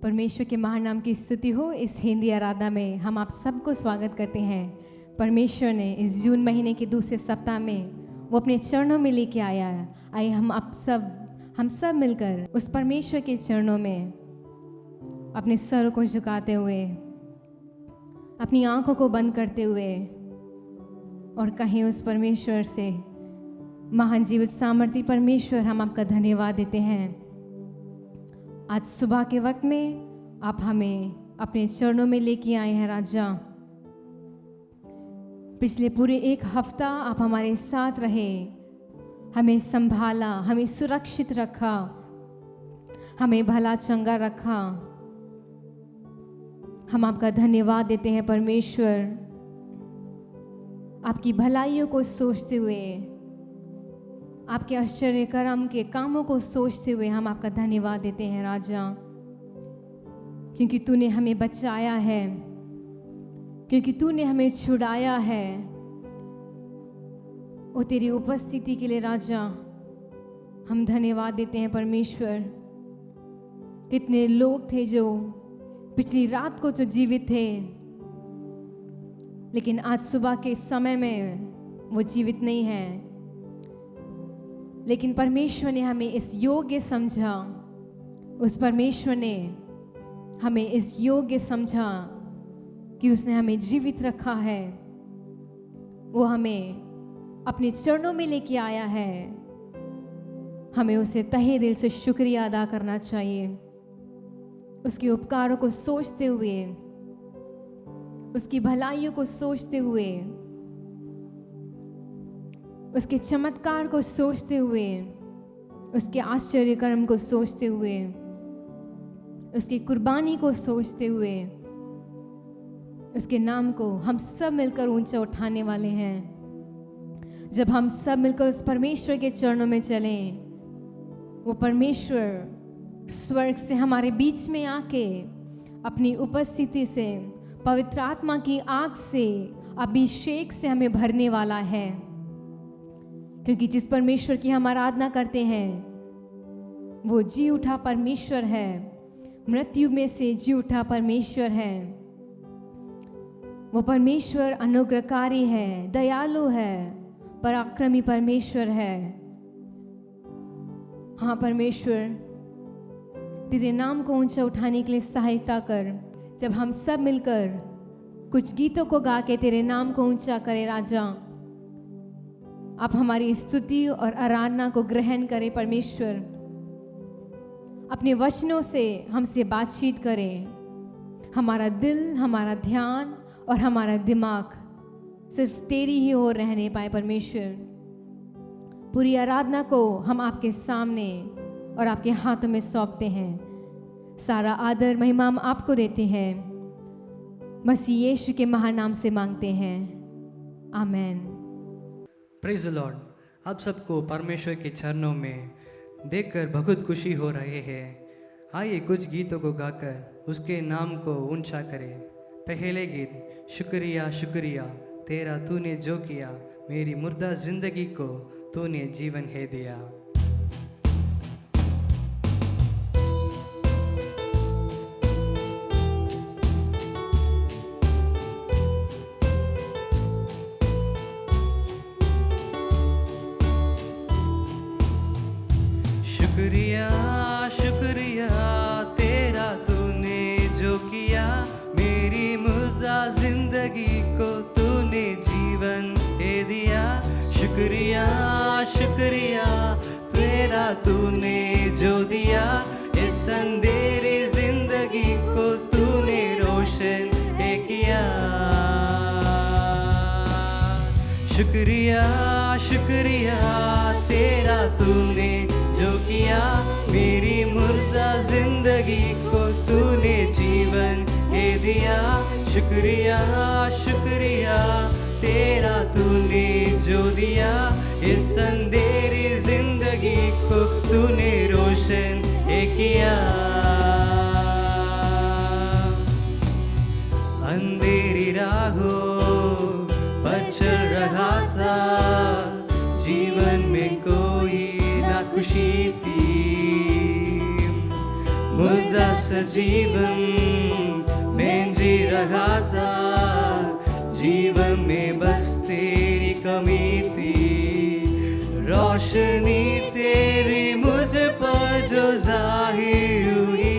परमेश्वर के महान नाम की स्तुति हो। इस हिंदी आराधना में हम आप सबको स्वागत करते हैं। परमेश्वर ने इस जून महीने के दूसरे सप्ताह में वो अपने चरणों में लेके आया है। आइए हम सब मिलकर उस परमेश्वर के चरणों में अपने सर को झुकाते हुए, अपनी आंखों को बंद करते हुए और कहीं उस परमेश्वर से, महान जीवित सामर्थी परमेश्वर, हम आपका धन्यवाद देते हैं। आज सुबह के वक्त में आप हमें अपने चरणों में लेके आए हैं राजा। पिछले पूरे एक हफ्ता आप हमारे साथ रहे, हमें संभाला, हमें सुरक्षित रखा, हमें भला चंगा रखा। हम आपका धन्यवाद देते हैं परमेश्वर। आपकी भलाइयों को सोचते हुए, आपके आश्चर्य कर्म के कामों को सोचते हुए हम आपका धन्यवाद देते हैं राजा, क्योंकि तूने हमें बचाया है, क्योंकि तूने हमें छुड़ाया है। और तेरी उपस्थिति के लिए राजा हम धन्यवाद देते हैं परमेश्वर। कितने लोग थे जो पिछली रात को जो जीवित थे, लेकिन आज सुबह के समय में वो जीवित नहीं है। लेकिन परमेश्वर ने हमें इस योग्य समझा, उस परमेश्वर ने हमें इस योग्य समझा कि उसने हमें जीवित रखा है। वो हमें अपने चरणों में लेके आया है। हमें उसे तहे दिल से शुक्रिया अदा करना चाहिए। उसके उपकारों को सोचते हुए, उसकी भलाइयों को सोचते हुए, उसके चमत्कार को सोचते हुए, उसके आश्चर्य कर्म को सोचते हुए, उसकी कुर्बानी को सोचते हुए, उसके नाम को हम सब मिलकर ऊंचा उठाने वाले हैं। जब हम सब मिलकर उस परमेश्वर के चरणों में चलें, वो परमेश्वर स्वर्ग से हमारे बीच में आके अपनी उपस्थिति से, पवित्र आत्मा की आग से, अभिषेक से हमें भरने वाला है। क्योंकि जिस परमेश्वर की हम आराधना करते हैं वो जी उठा परमेश्वर है, मृत्यु में से जी उठा परमेश्वर है। वो परमेश्वर अनुग्रहकारी है, दयालु है, पराक्रमी परमेश्वर है। हाँ परमेश्वर, तेरे नाम को ऊंचा उठाने के लिए सहायता कर। जब हम सब मिलकर कुछ गीतों को गा के तेरे नाम को ऊंचा करें राजा, आप हमारी स्तुति और आराधना को ग्रहण करें परमेश्वर। अपने वचनों से हमसे बातचीत करें। हमारा दिल, हमारा ध्यान और हमारा दिमाग सिर्फ तेरी ही ओर रहने पाए परमेश्वर। पूरी आराधना को हम आपके सामने और आपके हाथों में सौंपते हैं। सारा आदर महिमा हम आपको देते हैं। मसीह यीशु के महान नाम से मांगते हैं, आमेन। Praise the Lord. आप सबको परमेश्वर के चरणों में देखकर बहुत खुशी हो रहे हैं। आइए कुछ गीतों को गाकर उसके नाम को ऊंचा करें। पहले गीत, शुक्रिया शुक्रिया तेरा तूने जो किया, मेरी मुर्दा जिंदगी को तूने जीवन है दिया। शुक्रिया शुक्रिया तेरा तूने जो किया, मेरी मुर्दा जिंदगी को तूने जीवन दे दिया। शुक्रिया शुक्रिया तेरा तूने जो दिया, इस अंधेरी जिंदगी को तूने रोशन है किया। शुक्रिया शुक्रिया तेरा तूने जो किया, मेरी मुर्दा जिंदगी को तूने जीवन दे दिया। शुक्रिया शुक्रिया तेरा तूने जो दिया, इस अंधेरी जिंदगी को तूने रोशन किया। अंधेरी राहों पर चल रहा था, जीवन में कोई ना खुशी थी, मुर्दा सा जीवन मैं जी रहा था, जीवन में बस तेरी कमी थी, रोशनी तेरी मुझ पर जो जाहिर हुई,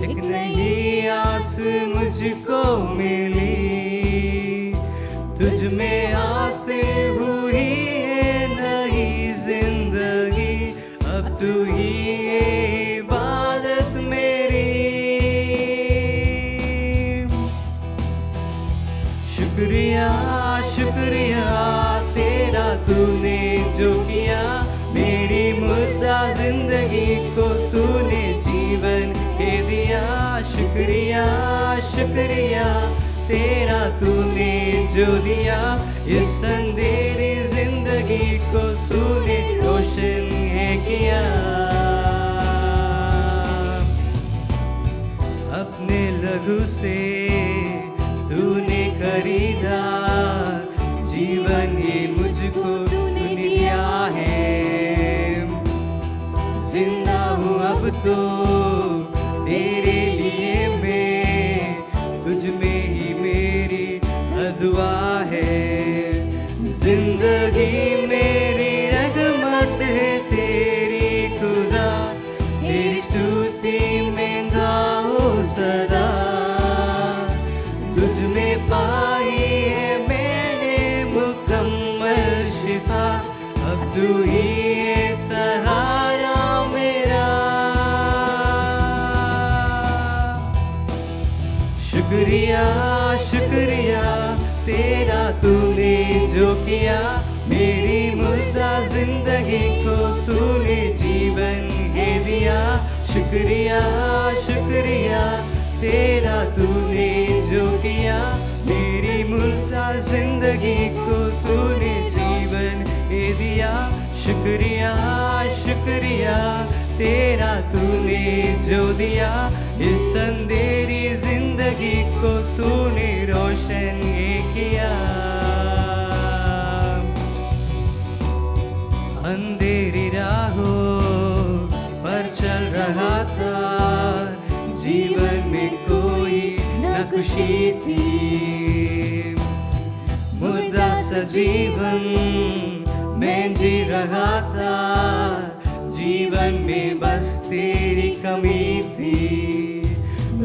एक नई आस मुझको मिली, तुझ में हासिल हुई है नई जिंदगी, अब तू ही है इबादत मेरी। शुक्रिया शुक्रिया तेरा तूने जो किया, मेरी मुर्दा जिंदगी को तूने जीवन दे दिया। शुक्रिया शुक्रिया तेरा तूने जो दिया, इस अंधेरी जिंदगी को तूने रोशन है किया। अपने लहू से तूने खरीदा जीवन, ये मुझको तूने दिया है। जिंदा हूँ अब तो तेरे लिए मैं, तुझ में ही मेरी दुआ है। जिंदगी मेरी रहमत है तेरी खुदा, तेरी स्तुति में गाओ सदा। तुझ में पाई है मैंने मुकम्मल शिफा, अब तू ही है सहारा मेरा। शुक्रिया शुक्रिया तेरा तूने जो किया, मेरी मुर्दा जिंदगी को तूने जीवन दे दिया। शुक्रिया शुक्रिया तेरा तूने जो किया, मेरी मुर्दा जिंदगी को तूने जीवन दे दिया। शुक्रिया शुक्रिया तेरा तूने जो दिया, इस अंधेरी जिंदगी को तूने रोशन किया। अंधेरी राहों पर चल रहा था, जीवन में कोई न खुशी थी। मुर्दा सा जीवन मैं जी रहा था, जीवन में बस तेरी कमी थी।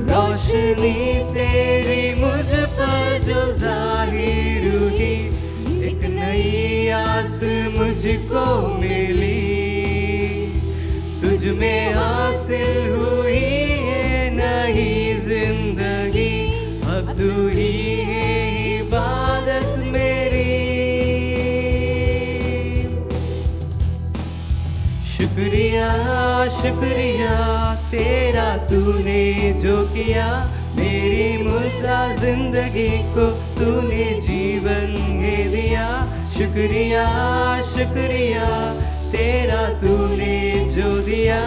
रोशनी तेरी मुझ पर जो जाहिर हुई, एक नई आस मुझको मिली, तुझ में हासिल हुई है नई जिंदगी, अब तू ही है इबादत मेरी। शुक्रिया शुक्रिया तेरा तूने जो किया, मेरी मुर्दा जिंदगी को तूने जीवन दे दिया। शुक्रिया शुक्रिया तेरा तूने जो दिया,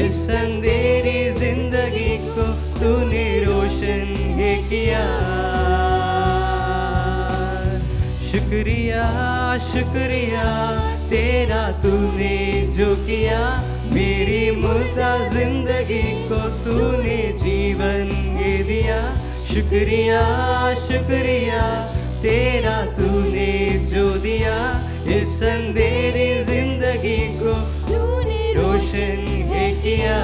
इस अंधेरी जिंदगी को तूने रोशन है किया। शुक्रिया शुक्रिया तेरा तूने जो किया, मेरी मुर्दा जिंदगी को तूने जीवन दे दिया। शुक्रिया शुक्रिया तेरा तूने जो दिया, इस अंधेरी जिंदगी को तूने रोशन है किया।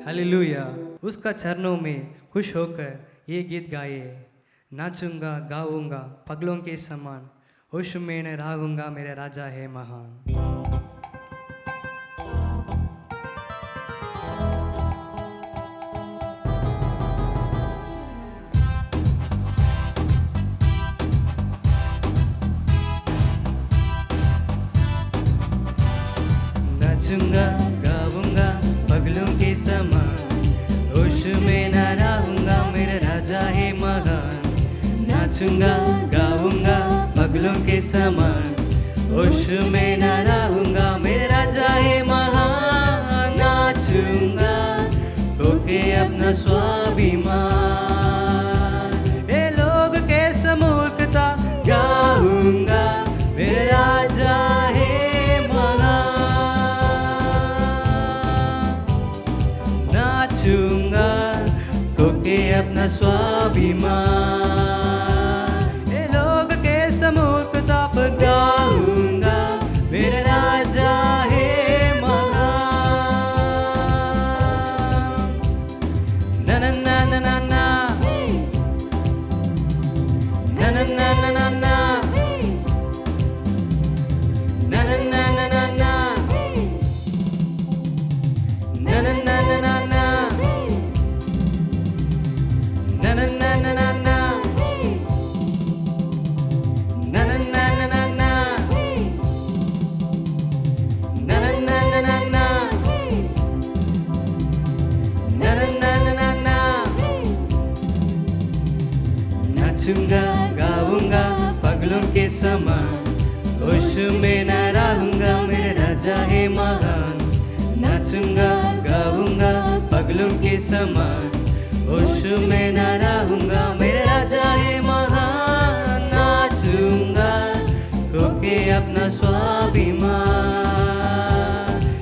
हालेलुया। उसका चरणों में खुश होकर ये गीत गाए, नाचूंगा गाऊंगा पगलों के समान, होश में न रहूंगा मेरा राजा है महान। नाचूंगा गाऊंगा पगलों के समान, होश में न रहूंगा मेरा राजा है महान। नाचूंगा गाऊंगा पगलों के समान, होश में न रहूंगा मेरा राजा है महान। नाचूंगा होके अपना स्वाभिमान, ये लोग के समूहता गाऊंगा मेरा राजा है महान। पगलों के समान होश में न रहूंगा, मेरे राजा है महान। नाचूंगा गाऊंगा पगलों के समान होश में न रहूंगा, मेरे राजा है महान। नाचूंगा होके अपना स्वाभिमान,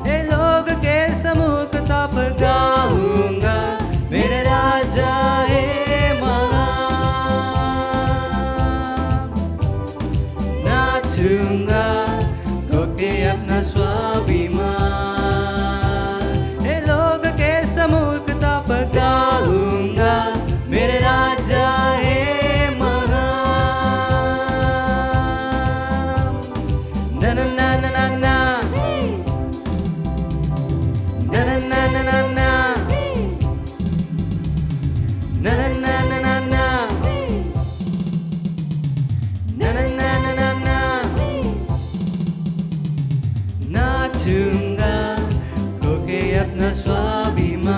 ये लोग के सम्मुखता पर गाऊंगा, मेरे राजा है महान। नाचूंगा होके अपना स्वाभिमान, ये लोग के सम्मुखता पर गाऊंगा, मेरे राजा है महान। ना ना ना ना ना ना ना ना ना ना ना ना na na na na na na na na na na na नाचूंगा होके अपना स्वाभिमान,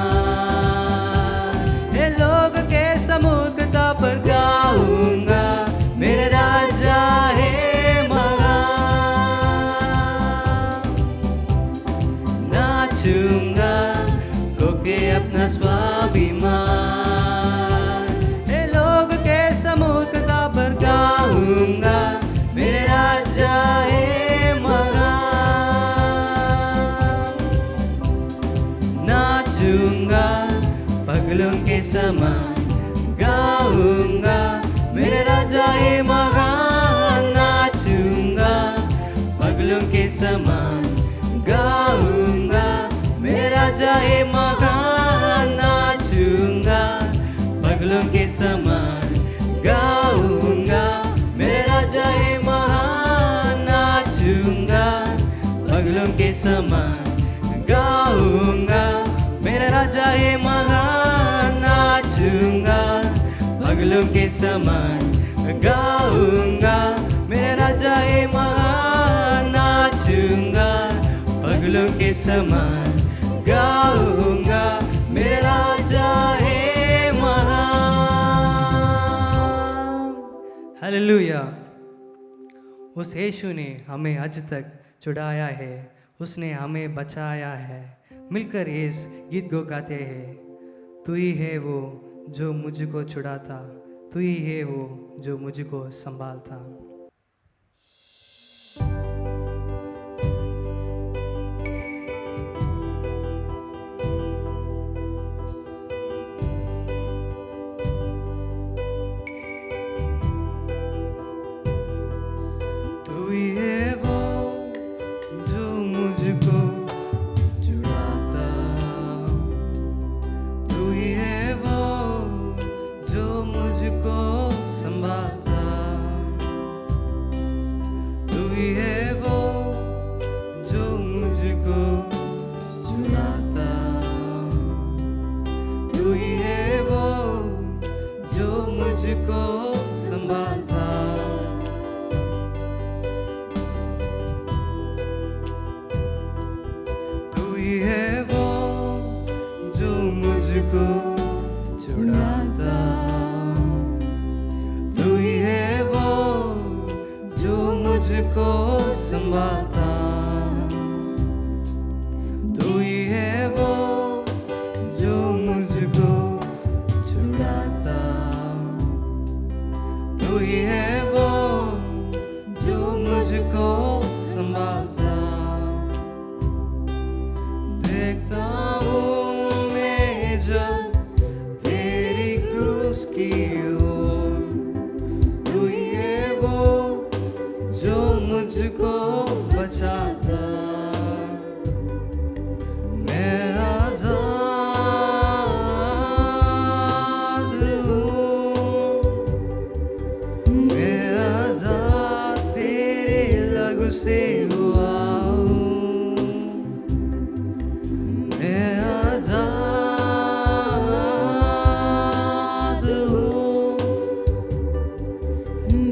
ये लोग के सम्मुखता पर गाऊंगा, मेरे राजा है महान। नाचूंगा होके अपना स्वाभिमान, गाऊंगा, मेरे राजा है महान। नाचूंगा पगलों के समान गाऊंगा, मेरे राजा है महान। नाचूंगा पगलों के समान गाऊंगा, मेरे राजा है महान। नाचूंगा पगलों के समान गाऊंगा, मेरे राजा है महान। नाचूंगा पगलों के समान गाऊंगा, मेरे राजा है महान। नाचूंगा पगलों के समान गाऊंगा, मेरे राजा है महान। नाचूंगा पगलों के समान गाऊंगा, मेरे राजा है महान। हालेलुया। उस यीशु ने हमें आज तक छुड़ाया है, उसने हमें बचाया है। मिलकर इस गीत को गाते हैं। तू ही है वो जो मुझको छुड़ाता, तू ही है वो जो मुझको संभालता। तू ही है वो जो मुझको छुड़ाता, तू ही है वो जो मुझको संभालता, तू ही है वो जो मुझको छुड़ाता, तू ही है वो जो मुझको संभालता। तू ही है वो जो मुझको छुड़ाता, तू ही है वो जो मुझको संभालता, तू ही है वो जो मुझको छुड़ाता, तू ही है वो जो मुझको संभालता। देखता हूँ मैं जब तेरी क्रूस की ओर, तू ही है वो जो मुझको बचाता। मैं आजाद हूँ, मैं आजाद तेरे लहू से हुआ हूँ। मैं आजाद हूँ,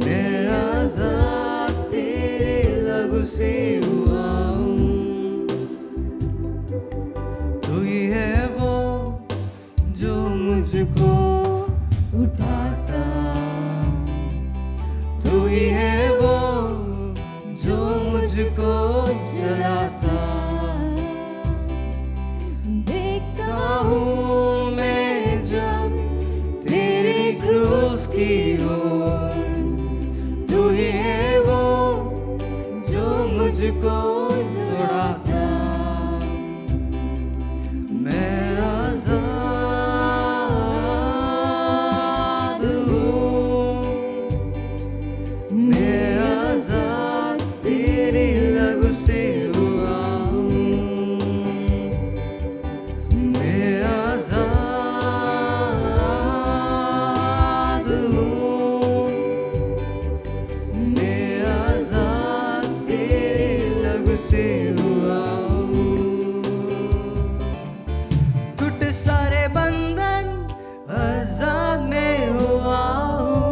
मैं आजाद तेरे लहू से हुआ हूँ। तू ही है वो जो मुझको उठाता, तू ही है वो जो मुझको जलाता। देखता हूँ मैं जब तेरे क्रूस की ओर, तू ही है वो जो मुझको दौड़ाता। मैं आजाद हूँ, मैं आजाद तेरी लहू से हुआ हूँ। मैं आजाद हूँ, मैं आजाद तेरी लहू से हुआ हूँ। टूट सारे बंधन आजाद में हुआ हूँ।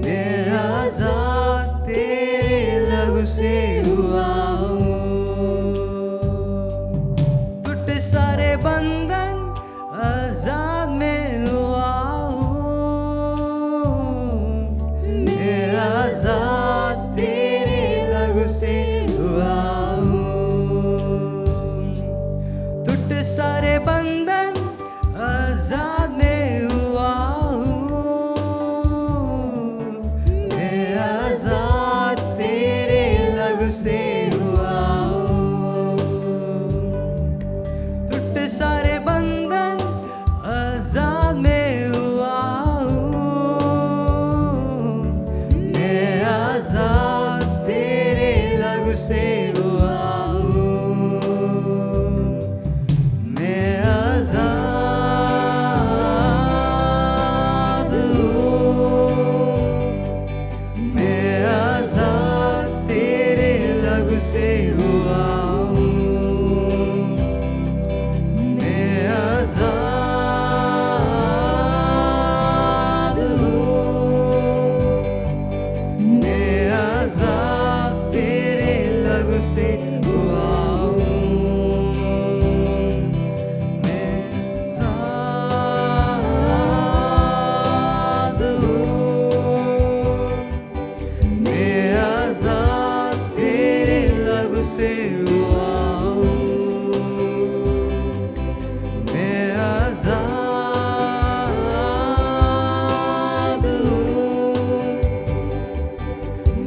मैं आजाद तेरे लहू से हुआ हूँ। टूट सारे बंधन आजाद में हुआ हूँ। मैं आजाद तेरे लहू से हुआ हूँ। टूट सारे बंधन आजाद में हुआ हूँ। मैं आजाद तेरे लहू से हुआ हूँ। टूट सारे बंधन आजाद में हुआ हूँ। मैं आजाद तेरे लहू से हुआ हूँ। मैं आजाद हूँ, मैं आजाद तेरे लहू से हुआ हूँ। मैं आजाद हूँ, मैं आजाद तेरे लहू से हुआ हूँ। मैं आजाद हूँ, मैं आजाद तेरे लहू से हुआ हूँ। मैं आजाद हूँ,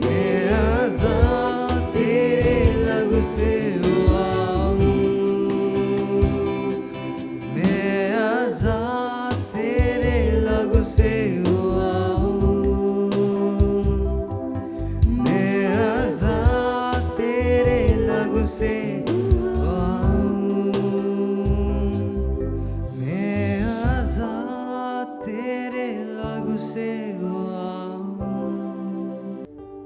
मैं आजाद तेरे लहू से हुआ हूँ। मैं आजाद तेरे लहू से हुआ हूँ। मैं आजाद तेरे लहू से हुआ हूँ। मैं आजाद तेरे लहू से हुआ हूँ।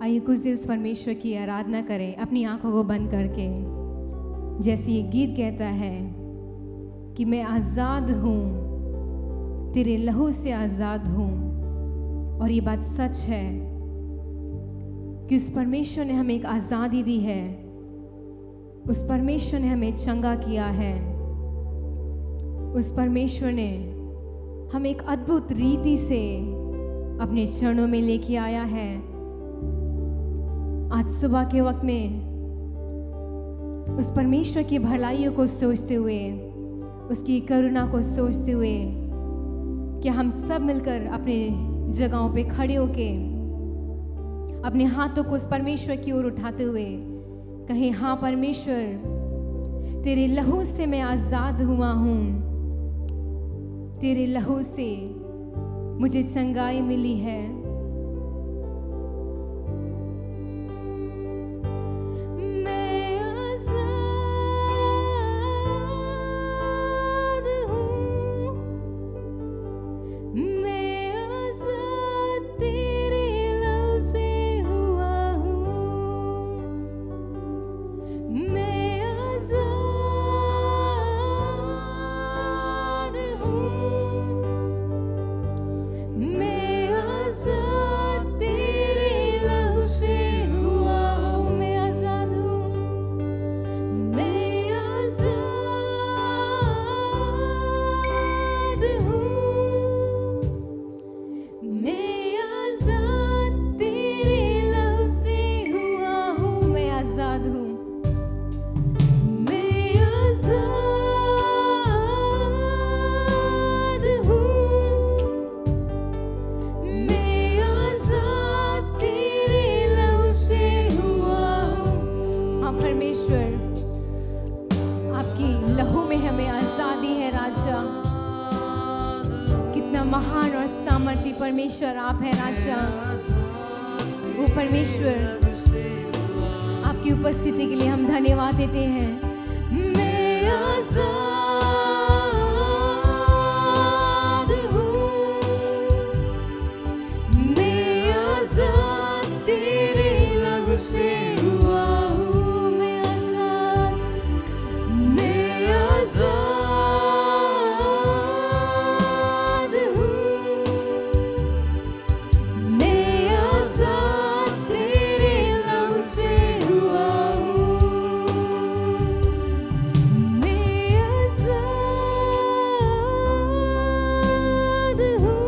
आइए कुछ देर उस परमेश्वर की आराधना करें अपनी आंखों को बंद करके। जैसे ये गीत कहता है कि मैं आज़ाद हूँ, तेरे लहू से आज़ाद हूँ। और ये बात सच है कि उस परमेश्वर ने हमें एक आज़ादी दी है। उस परमेश्वर ने हमें चंगा किया है। उस परमेश्वर ने हमें एक अद्भुत रीति से अपने चरणों में लेके आया है। आज सुबह के वक्त में उस परमेश्वर की भलाइयों को सोचते हुए, उसकी करुणा को सोचते हुए, कि हम सब मिलकर अपने जगहों पे खड़े होके अपने हाथों को उस परमेश्वर की ओर उठाते हुए कहें, हाँ परमेश्वर, तेरे लहू से मैं आज़ाद हुआ हूँ। तेरे लहू से मुझे चंगाई मिली है। मैं आज़ाद हूँ, मैं आज़ाद तेरे लहू से हुआ हूँ। मैं आज़ाद हूँ, मैं आज़ाद आप हैं राजा। वो परमेश्वर, आपकी उपस्थिति के लिए हम धन्यवाद देते हैं। मैं आजाद हूँ, मैं आजाद तेरे लहू से हुआ हूँ। मैं आजाद, मैं आजाद हूँ, मैं आजाद तेरे लहू से हुआ हूँ। मैं आजाद हूँ,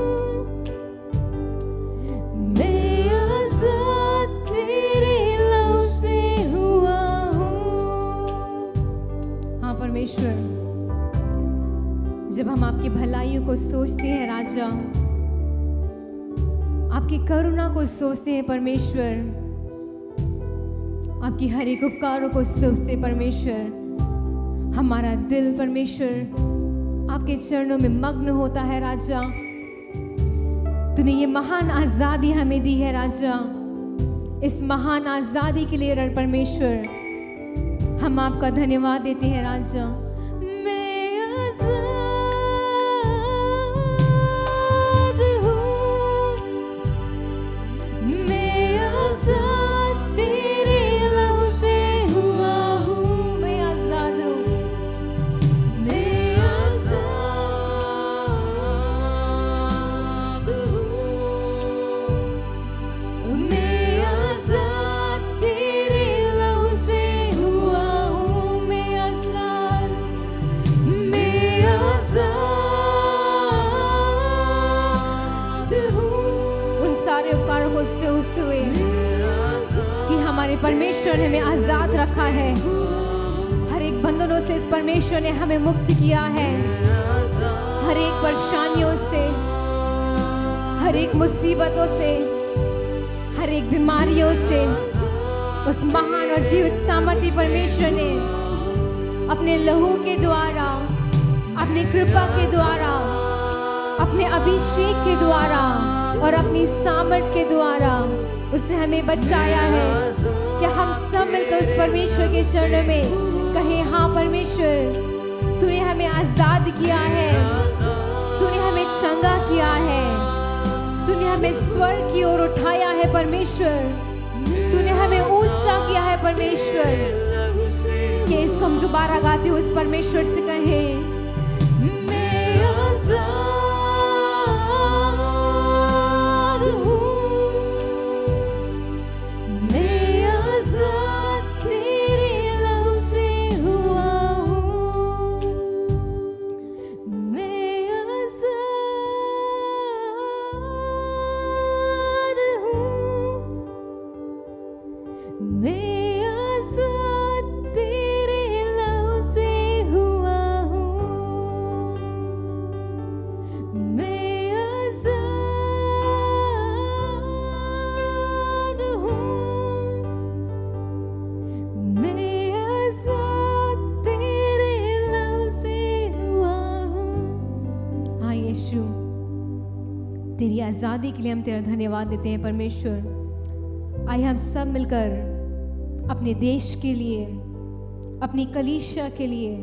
मैं आजाद तेरे लहू से हुआ हूँ। हाँ परमेश्वर, जब हम आपकी भलाइयों को सोचते हैं राजा, आपकी करुणा को सोचते हैं परमेश्वर, आपकी हर एक उपकारों को सोचते हैं परमेश्वर, हमारा दिल परमेश्वर आपके चरणों में मग्न होता है राजा। तूने ये महान आजादी हमें दी है राजा। इस महान आजादी के लिए परमेश्वर हम आपका धन्यवाद देते हैं राजा। मैं आजाद हूँ, मैं आजाद तेरे लहू से हुआ हूँ। मैं आजाद हूँ, मैं आजाद हूँ, मैं आजाद तेरे लहू से हुआ हूँ। मैं आजाद, मैं आजाद हूँ। उन सारे उपकारों को सोचते हुए कि हमारे परमेश्वर ने हमें आजाद रखा है, हर एक बंधनों से इस परमेश्वर ने हमें मुक्त किया है, हर एक परेशानियों से, हर एक मुसीबतों से, हर एक बीमारियों से। उस महान और जीवित सामर्थ्य परमेश्वर ने अपने लहू के द्वारा, अपनी कृपा के द्वारा, अपने अभिषेक के द्वारा और अपनी सामर्थ के द्वारा उसने हमें बचाया है। कि हम सब मिलकर उस परमेश्वर के चरणों में कहें, हाँ परमेश्वर, तूने हमें आजाद किया है, तूने हमें चंगा किया है, तूने हमें स्वर्ग की ओर उठाया है परमेश्वर, तूने हमें ऊंचा किया है परमेश्वर। कि इसको हम दोबारा गाते हुए उस परमेश्वर से कहें, मैं आजाद हूँ, मैं आजाद तेरे लहू से हुआ हूँ। मैं आजाद हूँ, मैं आजाद तेरे लहू से हुआ हूँ। मैं आजाद हूँ, मैं आजाद तेरे लहू से हुआ हूँ। हाँ यीशु, तेरी आजादी के लिए हम तेरा धन्यवाद देते हैं परमेश्वर। आइए हम सब मिलकर अपने देश के लिए, अपनी कलीसिया के लिए,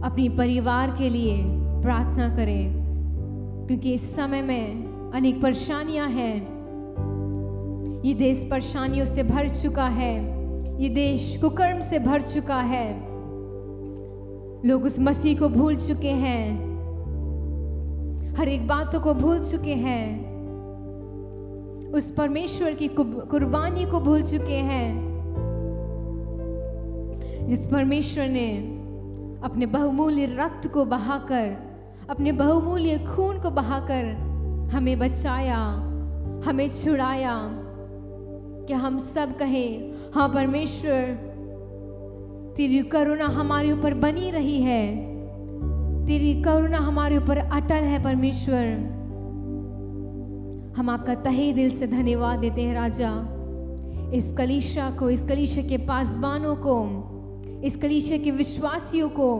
अपनी परिवार के लिए प्रार्थना करें, क्योंकि इस समय में अनेक परेशानियां हैं। ये देश परेशानियों से भर चुका है, ये देश कुकर्म से भर चुका है। लोग उस मसीह को भूल चुके हैं, हर एक बातों को भूल चुके हैं, उस परमेश्वर की कुर्बानी को भूल चुके हैं, जिस परमेश्वर ने अपने बहुमूल्य रक्त को बहाकर, अपने बहुमूल्य खून को बहाकर हमें बचाया, हमें छुड़ाया। क्या हम सब कहें, हाँ परमेश्वर, तेरी करुणा हमारे ऊपर बनी रही है, तेरी करुणा हमारे ऊपर अटल है परमेश्वर। हम आपका तहे दिल से धन्यवाद देते हैं राजा। इस कलीसिया को, इस कलीसिया के पासबानों को, इस कलीसिया के विश्वासियों को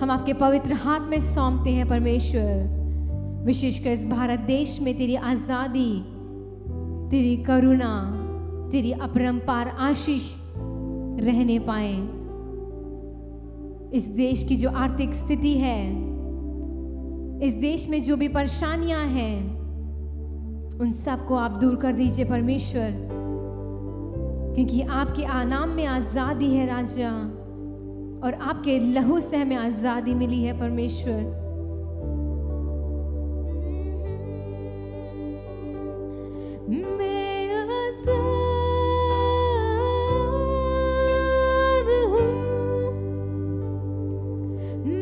हम आपके पवित्र हाथ में सौंपते हैं परमेश्वर। विशेषकर इस भारत देश में तेरी आज़ादी, तेरी करुणा, तेरी अपरंपार आशीष रहने पाए। इस देश की जो आर्थिक स्थिति है, इस देश में जो भी परेशानियां हैं, उन सब को आप दूर कर दीजिए परमेश्वर, क्योंकि आपके नाम में आज़ादी है राजा, और आपके लहू से हमें आज़ादी मिली है परमेश्वर। मैं आज़ाद हूँ,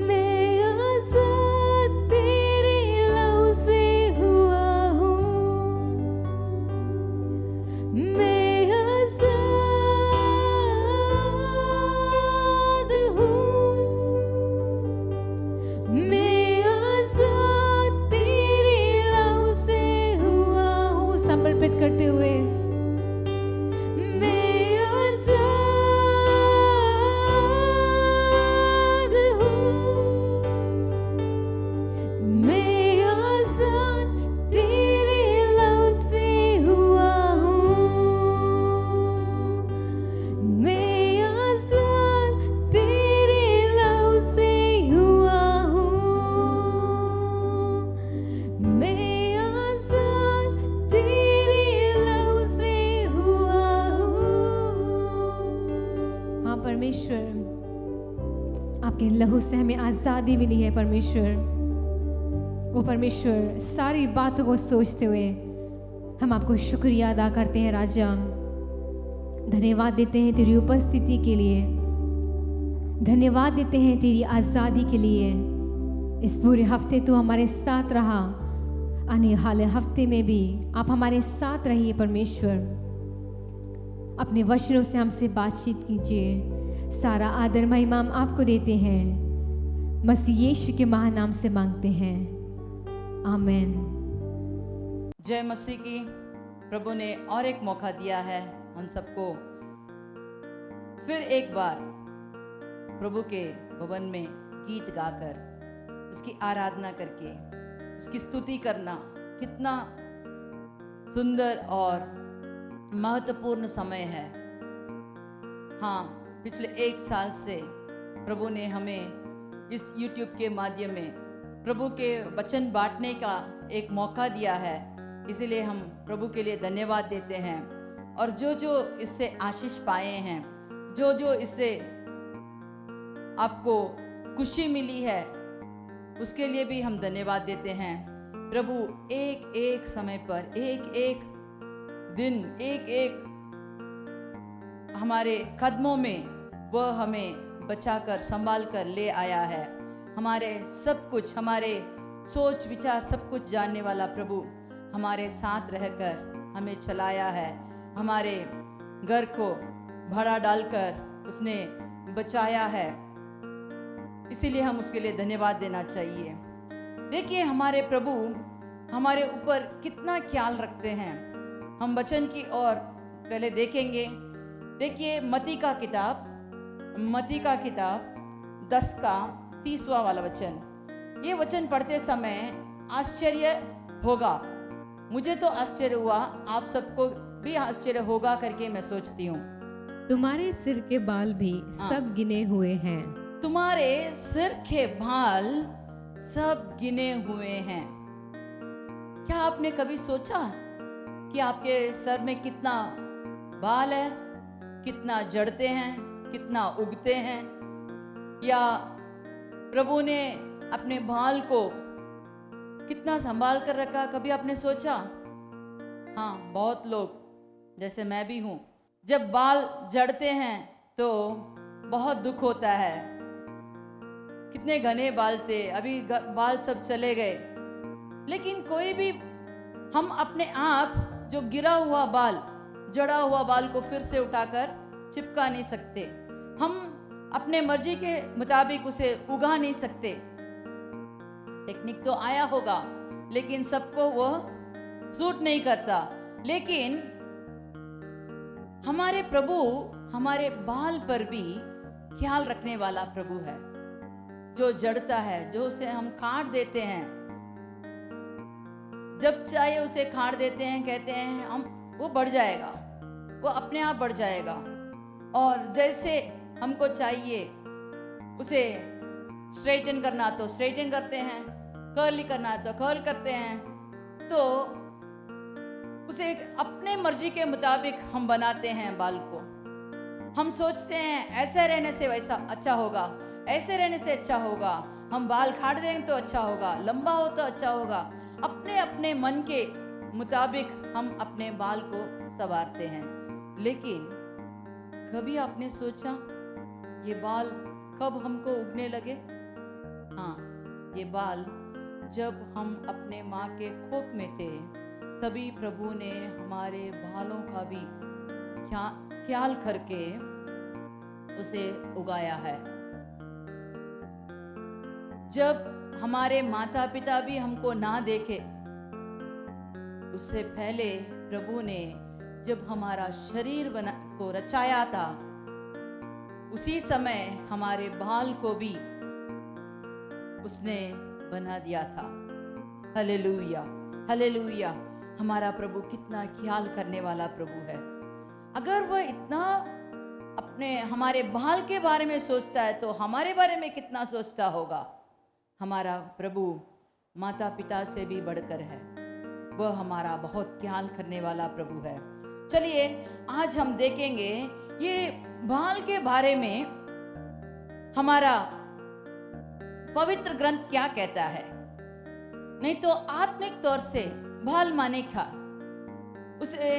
मैं आज़ाद तेरे लहू से हुआ हूँ, मैं आज़ाद हूँ, मैं आज़ाद तेरे लहू से हुआ हूँ। समर्पित करते हुए मैं आज़ाद हूँ, मैं आज़ाद तेरे लहू से हुआ हूँ, मैं आज़ाद तेरे लहू से हुआ हूँ, मैं आज़ाद तेरे लहू से हुआ हूँ। हाँ परमेश्वर, आपके लहू से हमें आज़ादी मिली है परमेश्वर। ओ परमेश्वर, सारी बातों को सोचते हुए हम आपको शुक्रिया अदा करते हैं राजा। धन्यवाद देते हैं तेरी उपस्थिति के लिए, धन्यवाद देते हैं तेरी आज़ादी के लिए। इस पूरे हफ्ते तू हमारे साथ रहा, आने वाले हफ्ते में भी आप हमारे साथ रहिए परमेश्वर। अपने वचनों से हमसे बातचीत कीजिए। सारा आदर महिमा हम आपको देते हैं, मसीह यीशु के महानाम से मांगते हैं, आमीन। जय मसीह की। प्रभु ने और एक मौका दिया है हम सबको फिर एक बार प्रभु के भवन में गीत गाकर, उसकी आराधना करके, उसकी स्तुति करना कितना सुंदर और महत्वपूर्ण समय है। हाँ, पिछले 1 साल से प्रभु ने हमें इस YouTube के माध्यम में प्रभु के वचन बांटने का एक मौका दिया है, इसीलिए हम प्रभु के लिए धन्यवाद देते हैं। और जो जो इससे आशीष पाए हैं, जो जो इससे आपको खुशी मिली है, उसके लिए भी हम धन्यवाद देते हैं। प्रभु एक एक समय पर, एक एक दिन, एक एक हमारे कदमों में वह हमें बचाकर संभाल कर ले आया है। हमारे सब कुछ, हमारे सोच विचार सब कुछ जानने वाला प्रभु हमारे साथ रहकर हमें चलाया है। हमारे घर को भाड़ा डालकर उसने बचाया है, इसीलिए हम उसके लिए धन्यवाद देना चाहिए। देखिए हमारे प्रभु हमारे ऊपर कितना ख्याल रखते हैं। हम वचन की ओर पहले देखेंगे। देखिए मत्ती का किताब 10 का 30वां वाला वचन। ये वचन पढ़ते समय आश्चर्य होगा, मुझे तो आश्चर्य हुआ, आप सबको भी आश्चर्य होगा करके मैं सोचती हूँ। तुम्हारे सिर के बाल भी सब गिने हुए हैं। तुम्हारे सिर के बाल सब गिने हुए हैं। क्या आपने कभी सोचा कि आपके सर में कितना बाल है, कितना जड़ते हैं, कितना उगते हैं? या प्रभु ने अपने बाल को कितना संभाल कर रखा, कभी आपने सोचा? हाँ, बहुत लोग जैसे मैं भी हूँ, जब बाल जड़ते हैं तो बहुत दुख होता है। कितने घने बाल थे, अभी बाल सब चले गए। लेकिन कोई भी हम अपने आप जो गिरा हुआ बाल, जड़ा हुआ बाल को फिर से उठाकर चिपका नहीं सकते। हम अपने मर्जी के मुताबिक उसे उगा नहीं सकते। टेक्निक तो आया होगा, लेकिन सबको वह सूट नहीं करता। लेकिन हमारे प्रभु हमारे बाल पर भी ख्याल रखने वाला प्रभु है। जो जड़ता है, जो उसे हम काट देते हैं, जब चाहे उसे खाड़ देते हैं, कहते हैं हम वो बढ़ जाएगा, वो अपने आप बढ़ जाएगा। और जैसे हमको चाहिए उसे स्ट्रेटन करना तो स्ट्रेटन करते हैं, कर्ली करना तो कर्ल करते हैं, तो उसे अपने मर्जी के मुताबिक हम बनाते हैं बाल को। हम सोचते हैं ऐसे रहने से वैसा अच्छा होगा, ऐसे रहने से अच्छा होगा, हम बाल काट देंगे तो अच्छा होगा, लंबा हो तो अच्छा होगा। अपने अपने मन के मुताबिक हम अपने बाल को संवारते हैं। लेकिन कभी आपने सोचा ये बाल कब हमको उगने लगे? हाँ, ये बाल जब हम अपने माँ के कोख में थे तभी प्रभु ने हमारे बालों का भी ख्याल करके उसे उगाया है। जब हमारे माता पिता भी हमको ना देखे, उससे पहले प्रभु ने जब हमारा शरीर को रचाया था, उसी समय हमारे बाल को भी उसने बना दिया था। Hallelujah, hallelujah. हमारा प्रभु कितना ख्याल करने वाला प्रभु है। अगर वह इतना अपने हमारे बाल के बारे में सोचता है तो हमारे बारे में कितना सोचता होगा। हमारा प्रभु माता पिता से भी बढ़कर है, वह हमारा बहुत ख्याल करने वाला प्रभु है। चलिए आज हम देखेंगे ये बाल के बारे में हमारा पवित्र ग्रंथ क्या कहता है। नहीं तो आत्मिक तौर से बाल माने क्या, उसे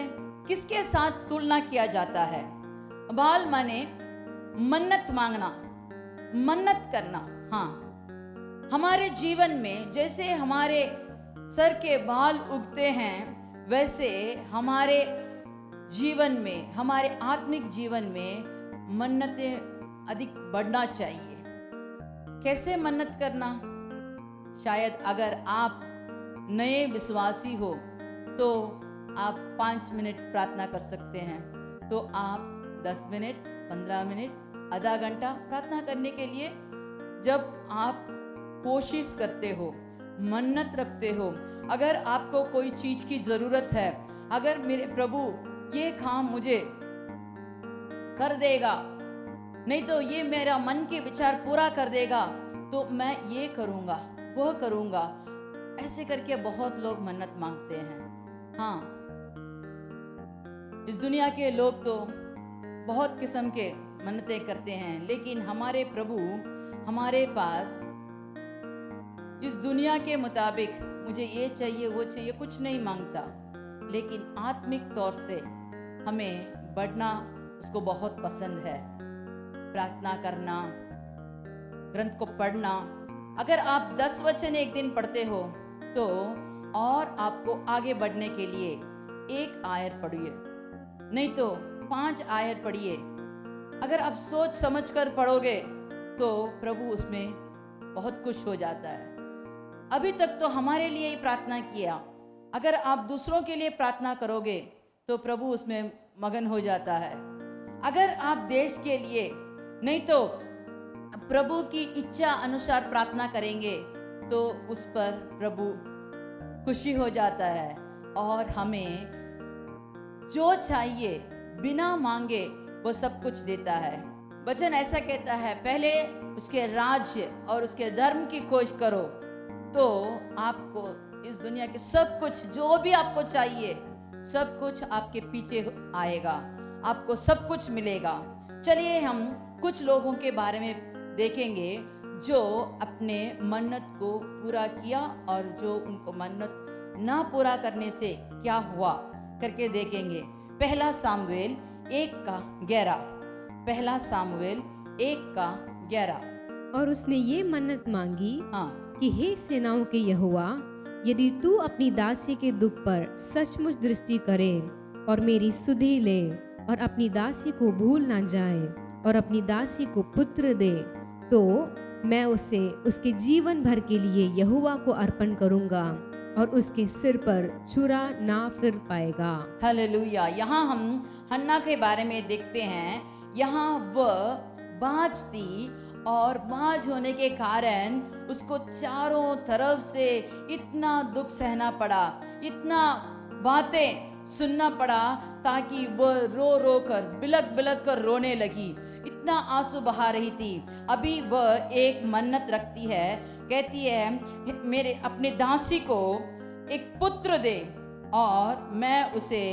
किसके साथ तुलना किया जाता है? बाल माने मन्नत मांगना, मन्नत करना। हाँ, हमारे जीवन में जैसे हमारे सर के बाल उगते हैं वैसे हमारे जीवन में, हमारे आत्मिक जीवन में मन्नतें अधिक बढ़ना चाहिए। कैसे मन्नत करना? शायद अगर आप नए विश्वासी हो तो आप 5 मिनट प्रार्थना कर सकते हैं, तो आप 10 मिनट, 15 मिनट, आधा घंटा प्रार्थना करने के लिए जब आप कोशिश करते हो, मन्नत रखते हो, अगर आपको कोई चीज की जरूरत है, अगर मेरे प्रभु ये काम मुझे कर देगा, नहीं तो ये मेरा मन के विचार पूरा कर देगा, तो मैं ये करूंगा, वह करूंगा, ऐसे करके बहुत लोग मन्नत मांगते हैं। हाँ, इस दुनिया के लोग तो बहुत किस्म के मन्नतें करते हैं, लेकिन हमारे प्रभु हमारे पास इस दुनिया के मुताबिक मुझे ये चाहिए वो चाहिए कुछ नहीं मांगता, लेकिन आत्मिक तौर से हमें बढ़ना उसको बहुत पसंद है। प्रार्थना करना, ग्रंथ को पढ़ना। अगर आप 10 वचन एक दिन पढ़ते हो तो और आपको आगे बढ़ने के लिए 1 आयत पढ़िए, नहीं तो 5 आयत पढ़िए। अगर आप सोच समझ कर पढ़ोगे तो प्रभु उसमें बहुत खुश हो जाता है। अभी तक तो हमारे लिए ही प्रार्थना किया, अगर आप दूसरों के लिए प्रार्थना करोगे तो प्रभु उसमें मगन हो जाता है। अगर आप देश के लिए, नहीं तो प्रभु की इच्छा अनुसार प्रार्थना करेंगे तो उस पर प्रभु खुशी हो जाता है और हमें जो चाहिए बिना मांगे वो सब कुछ देता है। वचन ऐसा कहता है, पहले उसके राज्य और उसके धर्म की खोज करो तो आपको इस दुनिया के सब कुछ जो भी आपको चाहिए सब कुछ आपके पीछे आएगा, आपको सब कुछ मिलेगा। चलिए हम कुछ लोगों के बारे में देखेंगे जो अपने मन्नत को पूरा किया और जो उनको मन्नत ना पूरा करने से क्या हुआ करके देखेंगे। पहला सामुएल 1:11, पहला सामुएल 1:11। और उसने ये मन्नत मांगी, हाँ, कि हे सेनाओं के यहोवा, यदि तू अपनी दासी के दुख पर सचमुच दृष्टि करे और मेरी सुधि ले और अपनी दासी को भूल ना जाए और अपनी दासी को पुत्र दे, तो मैं उसे उसके जीवन भर के लिए यहोवा को अर्पण करूंगा और उसके सिर पर छुरा ना फिर पाएगा। हालेलुया। यहाँ हम हन्ना के बारे में देखते हैं। यहाँ वह बाँझ थी और बाज होने के कारण उसको चारों तरफ से इतना दुख सहना पड़ा, इतना बातें सुनना पड़ा, ताकि वह रो रो कर बिलक बिलक कर रोने लगी, इतना आंसू बहा रही थी। अभी वह एक मन्नत रखती है, कहती है मेरे अपने दासी को एक पुत्र दे और मैं उसे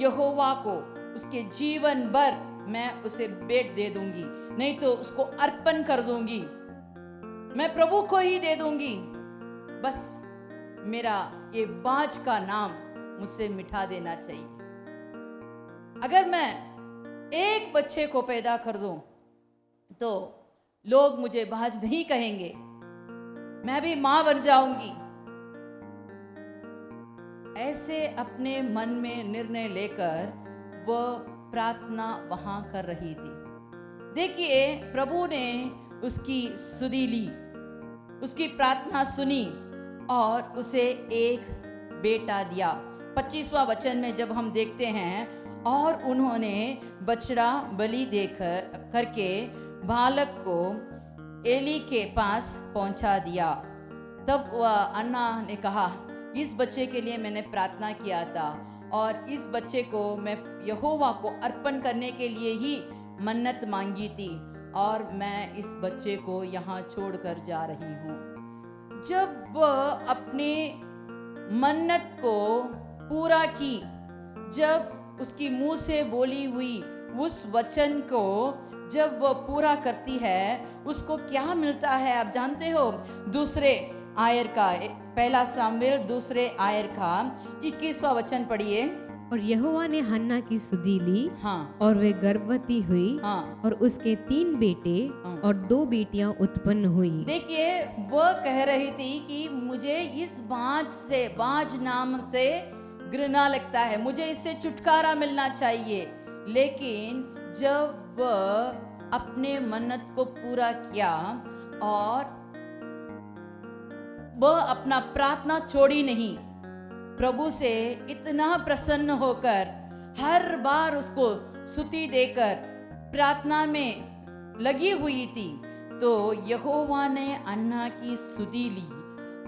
यहोवा को उसके जीवन भर मैं उसे भेंट दे दूंगी, नहीं तो उसको अर्पण कर दूंगी, मैं प्रभु को ही दे दूंगी। बस मेरा ये बाज का नाम मुझसे मिटा देना चाहिए। अगर मैं एक बच्चे को पैदा कर दूं तो लोग मुझे बाज नहीं कहेंगे, मैं भी मां बन जाऊंगी। ऐसे अपने मन में निर्णय लेकर वह प्रार्थना वहां कर रही थी। देखिए, प्रभु ने उसकी सुधि ली, उसकी प्रार्थना सुनी और उसे एक बेटा दिया। 25वां वचन में जब हम देखते हैं, और उन्होंने बछड़ा बलि देकर करके बालक को एली के पास पहुंचा दिया। तब वह अन्ना ने कहा, इस बच्चे के लिए मैंने प्रार्थना किया था और इस बच्चे को मैं यहोवा को अर्पण करने के लिए ही मन्नत मांगी थी, और मैं इस बच्चे को यहाँ छोड़कर जा रही हूँ। जब वह अपने मन्नत को पूरा की, जब उसकी मुंह से बोली हुई उस वचन को जब वह पूरा करती है, उसको क्या मिलता है आप जानते हो? दूसरे आयर का, पहला सामुएल दूसरे आयर का 21वां वचन पढ़िए। और यहोवा ने हन्ना की सुधि ली, हाँ और वे गर्भवती हुई, हाँ और उसके 3 बेटे और 2 बेटियां उत्पन्न हुई। देखिए, वह कह रही थी कि मुझे इस बाज नाम से घृणा लगता है, मुझे इससे छुटकारा मिलना चाहिए। लेकिन जब वह अपने मन्नत को पूरा किया और वह अपना प्रार्थना छोड़ी नहीं, प्रभु से इतना प्रसन्न होकर हर बार उसको स्तुति देकर प्रार्थना में लगी हुई थी, तो यहोवा ने अन्ना की सुधि ली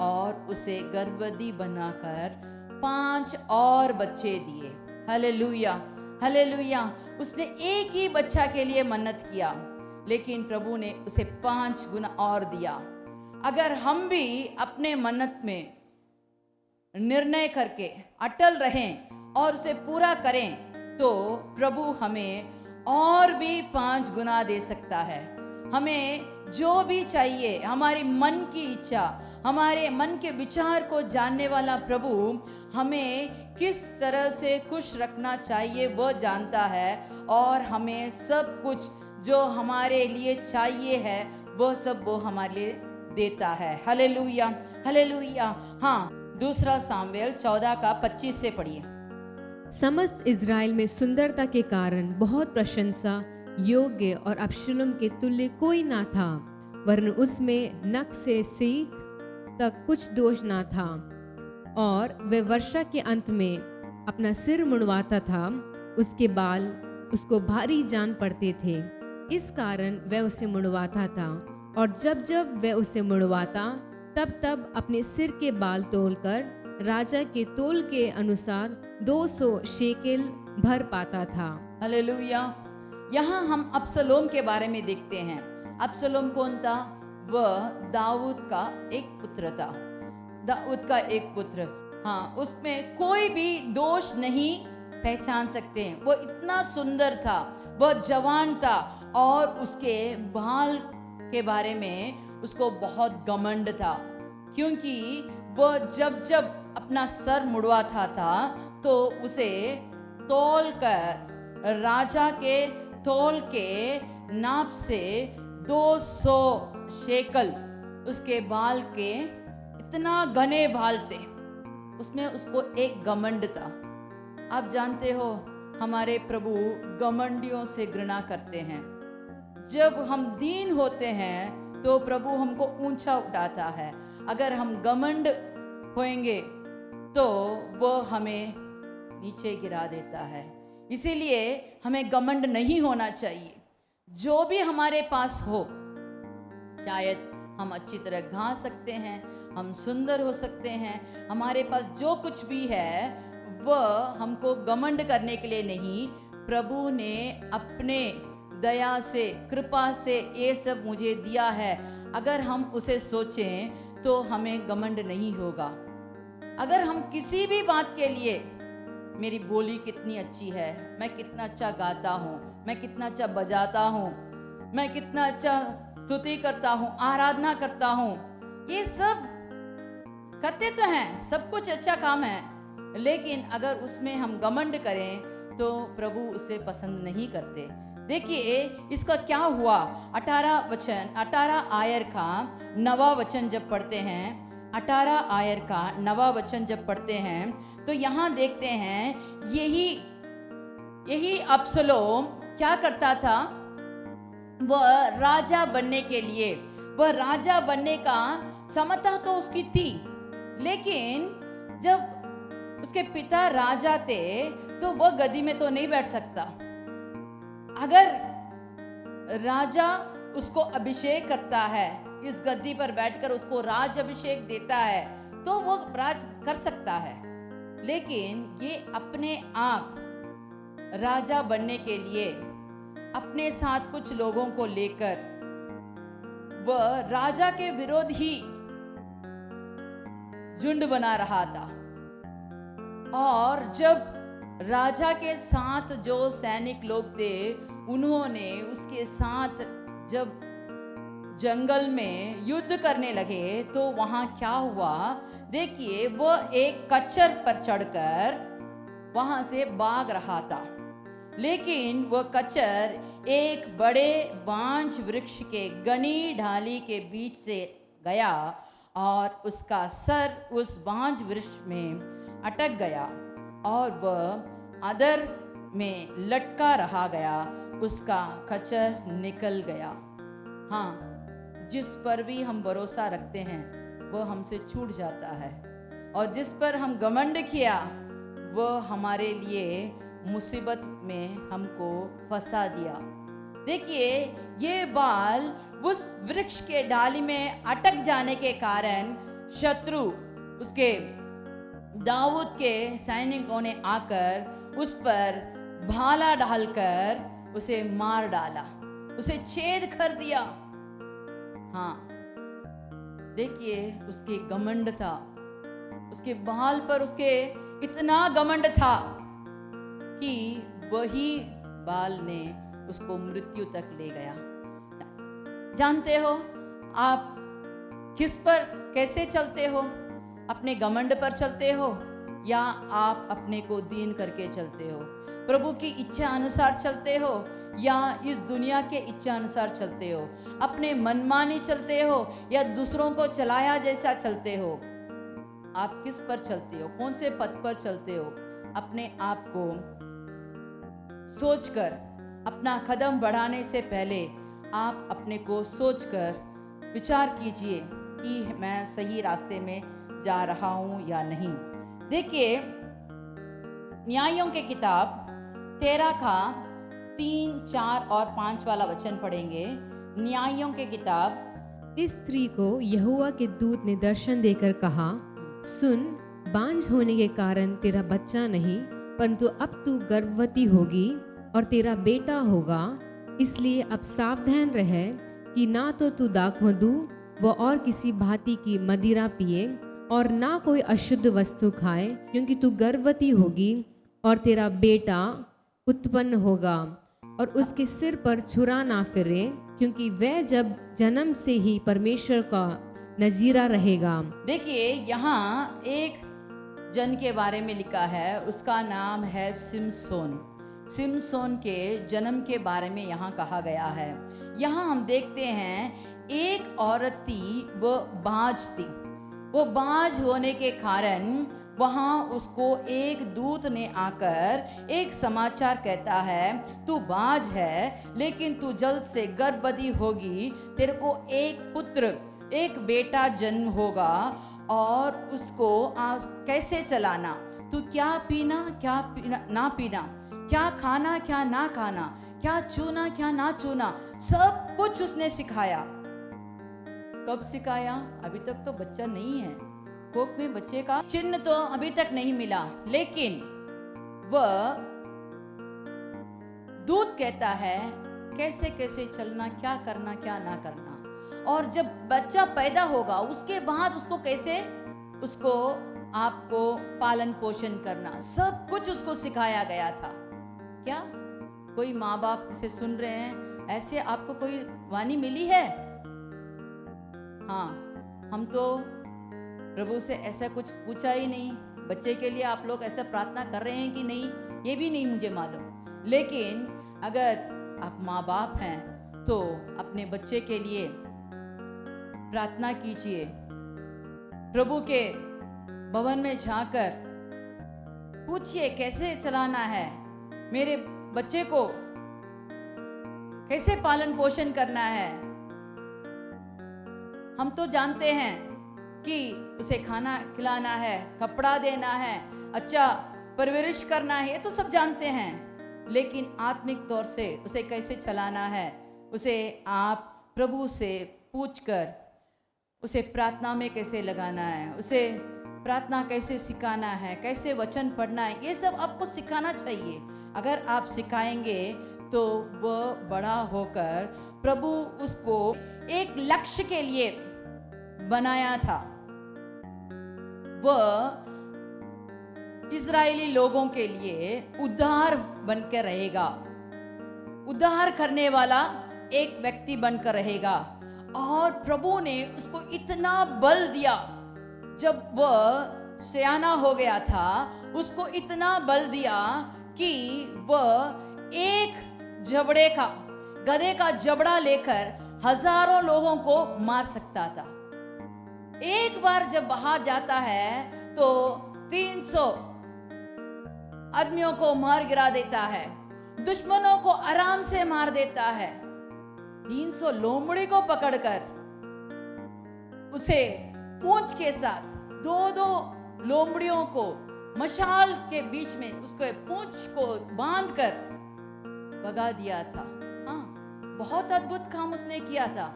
और उसे गर्भवती बनाकर 5 और बच्चे दिए। Hallelujah, hallelujah. उसने एक ही बच्चा के लिए मन्नत किया, लेकिन प्रभु ने उसे 5 गुना और दिया। अगर हम भी अपने मन्नत में निर्णय करके अटल रहें और उसे पूरा करें, तो प्रभु हमें और भी 5 गुना दे सकता है। हमें जो भी चाहिए, हमारी मन की इच्छा, हमारे मन के विचार को जानने वाला प्रभु हमें किस तरह से खुश रखना चाहिए वह जानता है, और हमें सब कुछ जो हमारे लिए चाहिए है वह सब वो हमारे लिए देता है। Hallelujah, hallelujah. हाँ, दूसरा सामुएल 14 का 25 से पढ़िए। समस्त इज़राइल में सुंदरता के कारण बहुत प्रशंसा योग्य और अबशालोम के तुल्य कोई ना था, वरन उसमें नख से सीख तक कुछ दोष ना था। और वह वर्षा के अंत में अपना सिर मुड़वाता था, उसके बाल उसको भारी जान पड़ते थे, इस कारण वह उसे मुड़वाता था। और जब जब वह उसे मुड़वाता, तब तब अपने सिर के बाल तोलकर राजा के तोल के अनुसार 200 शेकेल भर पाता था। हालेलुया। यहाँ हम अबशालोम के बारे में देखते हैं। अबशालोम कौन था? वह दाऊद का एक पुत्र था, दाऊद का एक पुत्र। हाँ, उसमें कोई भी दोष नहीं पहचान सकते। वो इतना सुंदर था, वह जवान था, और उसके बाल के बारे में उसको बहुत घमंड था, क्योंकि वह जब जब अपना सर मुड़वाता था तो उसे तौल कर राजा के तौल के नाप से 200 शेकल उसके बाल के, इतना घने बाल थे, उसमें उसको एक घमंड था। आप जानते हो, हमारे प्रभु घमंडियों से घृणा करते हैं। जब हम दीन होते हैं तो प्रभु हमको ऊंचा उठाता है। अगर हम घमंड होएंगे तो वो हमें नीचे गिरा देता है। इसीलिए हमें घमंड नहीं होना चाहिए। जो भी हमारे पास हो, शायद हम अच्छी तरह गा सकते हैं, हम सुंदर हो सकते हैं, हमारे पास जो कुछ भी है वह हमको घमंड करने के लिए नहीं, प्रभु ने अपने दया से, कृपा से ये सब मुझे दिया है, अगर हम उसे सोचें तो हमें घमंड नहीं होगा। अगर हम किसी भी बात के लिए, मेरी बोली कितनी अच्छी है, मैं कितना अच्छा गाता हूँ, मैं कितना अच्छा बजाता हूँ, मैं कितना अच्छा स्तुति करता हूँ, आराधना करता हूँ, ये सब करते तो हैं, सब कुछ अच्छा काम है, लेकिन अगर उसमें हम घमंड करें तो प्रभु उसे पसंद नहीं करते। देखिए इसका क्या हुआ, 18 आयर का 9वां वचन जब पढ़ते हैं, 18 आयर का 9वां वचन जब पढ़ते हैं तो यहाँ देखते हैं यही अब्सलोम क्या करता था, वह राजा बनने के लिए, वह राजा बनने का समता तो उसकी थी, लेकिन जब उसके पिता राजा थे तो वह गद्दी में तो नहीं बैठ सकता। अगर राजा उसको अभिषेक करता है, इस गद्दी पर बैठकर उसको राज अभिषेक देता है तो वो राज कर सकता है, लेकिन ये अपने आप राजा बनने के लिए अपने साथ कुछ लोगों को लेकर वह राजा के विरोध ही झुंड बना रहा था। और जब राजा के साथ जो सैनिक लोग थे उन्होंने उसके साथ जब जंगल में युद्ध करने लगे तो वहां क्या हुआ, देखिए वह एक कच्चर पर चढ़कर वहां से भाग रहा था, लेकिन वह कच्चर एक बड़े बांझ वृक्ष के घनी ढाली के बीच से गया और उसका सर उस बांझ वृक्ष में अटक गया और वह अधर में लटका रहा गया, उसका खच्चर निकल गया। हाँ, जिस पर भी हम भरोसा रखते हैं वह हमसे छूट जाता है, और जिस पर हम घमंड किया वह हमारे लिए मुसीबत में हमको फंसा दिया। देखिए ये बाल उस वृक्ष के डाली में अटक जाने के कारण शत्रु, उसके दाऊद के सैनिकों ने आकर उस पर भाला डालकर उसे मार डाला, उसे छेद कर दिया। हाँ, देखिए उसके घमंड था, उसके बाल पर उसके इतना घमंड था कि वही बाल ने उसको मृत्यु तक ले गया। जानते हो आप किस पर कैसे चलते हो? अपने घमंड पर चलते हो या आप अपने को दीन करके चलते हो? प्रभु की इच्छा अनुसार चलते हो या इस दुनिया के इच्छा अनुसार चलते हो? अपने मनमानी चलते हो या दूसरों को चलाया जैसा चलते हो? आप किस पर चलते हो? कौन से पथ पर चलते हो? अपने आप को सोचकर, अपना कदम बढ़ाने से पहले आप अपने को सोचकर विचार कीजिए कि मैं सही रास्ते में जा रहा हूं या नहीं। देखिए न्यायों के किताब 13 का 3, 4 और 5 वाला वचन पढ़ेंगे। न्यायों के किताब। इस स्त्री को यहोवा के दूत ने दर्शन देकर कहा, सुन, बांझ होने के कारण तेरा बच्चा नहीं, परंतु अब तू गर्भवती होगी और तेरा बेटा होगा, इसलिए अब सावधान रह कि ना तो तू दाखमधु व और किसी भांति की मदिरा पिए और ना कोई अशुद्ध वस्तु खाए, क्योंकि तू गर्भवती होगी और तेरा बेटा उत्पन्न होगा और उसके सिर पर छुरा ना फिरे, क्योंकि वह जब जन्म से ही परमेश्वर का नजीरा रहेगा। देखिए यहाँ एक जन के बारे में लिखा है, उसका नाम है सिमसोन। सिमसोन के जन्म के बारे में यहाँ कहा गया है। यहाँ हम देखते हैं एक औरत थी, वो बांझ थी। वो बांझ होने के कारण वहाँ उसको एक दूत ने आकर एक समाचार कहता है, तू बांझ है लेकिन तू जल्द से गर्भवती होगी, तेरे को एक पुत्र, एक बेटा जन्म होगा और उसको कैसे चलाना, तू क्या पीना ना पीना, क्या खाना क्या ना खाना, क्या छूना क्या ना छूना, सब कुछ उसने सिखाया। कब सिखाया? अभी तक तो बच्चा नहीं है, कोख में बच्चे का चिन्ह तो अभी तक नहीं मिला, लेकिन वह दूत कहता है कैसे कैसे चलना, क्या करना क्या ना करना। और जब बच्चा पैदा होगा उसके बाद उसको कैसे उसको आपको पालन पोषण करना, सब कुछ उसको सिखाया गया था। क्या कोई माँ बाप इसे सुन रहे हैं, ऐसे आपको कोई वाणी मिली है? हाँ, हम तो प्रभु से ऐसा कुछ पूछा ही नहीं। बच्चे के लिए आप लोग ऐसा प्रार्थना कर रहे हैं कि नहीं, ये भी नहीं मुझे मालूम। लेकिन अगर आप माँ बाप हैं तो अपने बच्चे के लिए प्रार्थना कीजिए, प्रभु के भवन में जाकर पूछिए कैसे चलाना है, मेरे बच्चे को कैसे पालन पोषण करना है। हम तो जानते हैं कि उसे खाना खिलाना है, कपड़ा देना है, अच्छा परवरिश करना है, ये तो सब जानते हैं, लेकिन आत्मिक तौर से उसे कैसे चलाना है, उसे आप प्रभु से पूछकर उसे प्रार्थना में कैसे लगाना है, उसे प्रार्थना कैसे सिखाना है, कैसे वचन पढ़ना है, ये सब आपको सिखाना चाहिए। अगर आप सिखाएंगे तो वह बड़ा होकर, प्रभु उसको एक लक्ष्य के लिए बनाया था, वह इस्राएली लोगों के लिए उद्धार बनकर रहेगा, उद्धार करने वाला एक व्यक्ति बनकर रहेगा। और प्रभु ने उसको इतना बल दिया, जब वह सयाना हो गया था उसको इतना बल दिया कि वह एक जबड़े का, गधे का जबड़ा लेकर हजारों लोगों को मार सकता था। एक बार जब बाहर जाता है तो 300 आदमियों को मार गिरा देता है, दुश्मनों को आराम से मार देता है। 300 लोमड़ी को पकड़कर उसे पूंछ के साथ दो लोमड़ियों को मशाल के बीच में उसको पूंछ को बांधकर भगा दिया था। हाँ, बहुत अद्भुत काम उसने किया था।